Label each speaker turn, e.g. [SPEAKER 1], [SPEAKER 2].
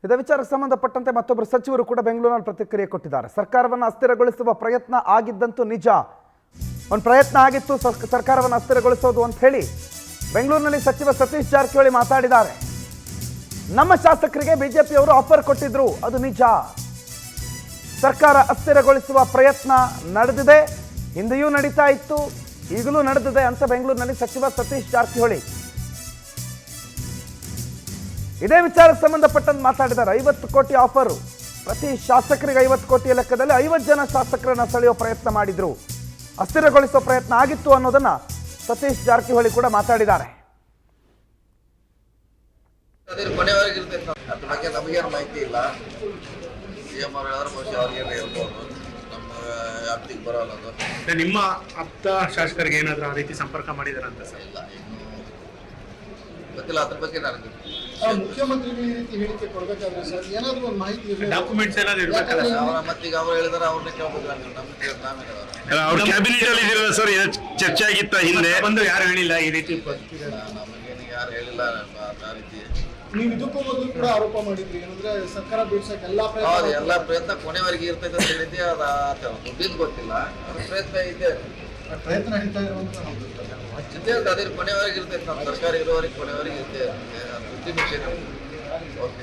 [SPEAKER 1] ಇದೇ ವಿಚಾರಕ್ಕೆ ಸಂಬಂಧಪಟ್ಟಂತೆ ಮತ್ತೊಬ್ಬರು ಸಚಿವರು ಕೂಡ ಬೆಂಗಳೂರಿನಲ್ಲಿ ಪ್ರತಿಕ್ರಿಯೆ ಕೊಟ್ಟಿದ್ದಾರೆ. ಸರ್ಕಾರವನ್ನು ಅಸ್ಥಿರಗೊಳಿಸುವ ಪ್ರಯತ್ನ ಆಗಿದ್ದಂತೂ ನಿಜ. ಒಂದು ಪ್ರಯತ್ನ ಆಗಿತ್ತು ಸರ್ಕಾರವನ್ನು ಅಸ್ಥಿರಗೊಳಿಸೋದು ಅಂತ ಹೇಳಿ ಬೆಂಗಳೂರಿನಲ್ಲಿ ಸಚಿವ ಸತೀಶ್ ಜಾರಕಿಹೊಳಿ ಮಾತಾಡಿದ್ದಾರೆ. ನಮ್ಮ ಶಾಸಕರಿಗೆ ಬಿಜೆಪಿಯವರು ಆಫರ್ ಕೊಟ್ಟಿದ್ರು, ಅದು ನಿಜ. ಸರ್ಕಾರ ಅಸ್ಥಿರಗೊಳಿಸುವ ಪ್ರಯತ್ನ ನಡೆದಿದೆ, ಹಿಂದೆಯೂ ನಡೀತಾ ಇತ್ತು, ಈಗಲೂ ನಡೆದಿದೆ ಅಂತ ಬೆಂಗಳೂರಿನಲ್ಲಿ ಸಚಿವ ಸತೀಶ್ ಜಾರಕಿಹೊಳಿ ಇದೇ ವಿಚಾರಕ್ಕೆ ಸಂಬಂಧಪಟ್ಟಂತೆ ಮಾತಾಡಿದ್ದಾರೆ. 50 ಕೋಟಿ ಆಫರು, ಪ್ರತಿ ಶಾಸಕರಿಗೆ 50 ಕೋಟಿಯ ಲೆಕ್ಕದಲ್ಲಿ 50 ಜನ ಶಾಸಕರನ್ನ ಸೆಳೆಯೋ ಪ್ರಯತ್ನ ಮಾಡಿದ್ರು, ಅಸ್ಥಿರಗೊಳಿಸೋ ಪ್ರಯತ್ನ ಆಗಿತ್ತು ಅನ್ನೋದನ್ನ ಸತೀಶ್ ಜಾರಕಿಹೊಳಿ ಕೂಡ ಮಾತಾಡಿದ್ದಾರೆ.
[SPEAKER 2] ಮಾಹಿತಿ ಇಲ್ಲ.
[SPEAKER 3] ನಿಮ್ಮ ಆಪ್ತ ಶಾಸಕರಿಗೆ ಏನಾದರೂ ಆ ರೀತಿ ಸಂಪರ್ಕ ಮಾಡಿದಾರಂತ ಸರ್?
[SPEAKER 2] ಇಲ್ಲ, ಗೊತ್ತಿಲ್ಲ, ಅದ್ರ ಬಗ್ಗೆ ನನಗೆ.
[SPEAKER 4] ಮುಖ್ಯಮಂತ್ರಿಗಳು ಈ ರೀತಿ ಹೇಳಿಕೆ ಕೊಡಬೇಕಾದ್ರೆ ಸರ್ ಏನಾದರೂ ಒಂದು ಮಾಹಿತಿ
[SPEAKER 3] ಡಾಕ್ಯುಮೆಂಟ್ಸ್ ಏನಾದ್ರು ಇರಬೇಕಲ್ಲ.
[SPEAKER 2] ಮತ್ತೀಗ ಅವ್ರು ಹೇಳಿದಾರೆ, ಅವ್ರನ್ನ ಕೇಳ್ಬೇಕು.
[SPEAKER 5] ಅವ್ರ ಕ್ಯಾಬಿನೆಟ್ ಅಲ್ಲಿ ಇದಿರಲ್ಲ ಸರ್, ಚರ್ಚೆ ಆಗಿತ್ತ ಹಿಂದೆ?
[SPEAKER 3] ಬಂದು ಯಾರು ಹೇಳಿಲ್ಲ ಈ ರೀತಿ?
[SPEAKER 2] ನಮಗೇನು ಯಾರು ಹೇಳಿಲ್ಲ ಆ ರೀತಿ.
[SPEAKER 4] ನೀವು ಇದಕ್ಕೂ ಮೊದಲು ಕೂಡ ಆರೋಪ ಮಾಡಿದ್ರಿ, ಏನಂದ್ರೆ ಸರ್ಕಾರ ಬೀಳ್ಸಕ್ಕೆ
[SPEAKER 2] ಎಲ್ಲ ಪ್ರಯತ್ನ ಕೊನೆವರೆಗೆ ಇರ್ತೈತೆ ಅಂತ ಹೇಳಿದ್ದೆ. ಅದು ದುಡ್ಡಿದ್ದು ಗೊತ್ತಿಲ್ಲ, ಅದ್ರ ಪ್ರಯತ್ನ ಇದೆ,
[SPEAKER 4] ಪ್ರಯತ್ನ ನಡೀತಾ ಇರುವಂತ
[SPEAKER 2] ಜೊತೆ ಅದ್ರ ಕೊನೆವರೆಗೆ ಇರ್ತೈತೆ. ನಮ್ಮ ಸರ್ಕಾರ ಇರೋವರೆಗೆ ಕೊನೆವರೆಗೆ ಇರ್ತೇವೆ. ದುಡ್ಡಿನ ವಿಷಯ ಓಕೆ.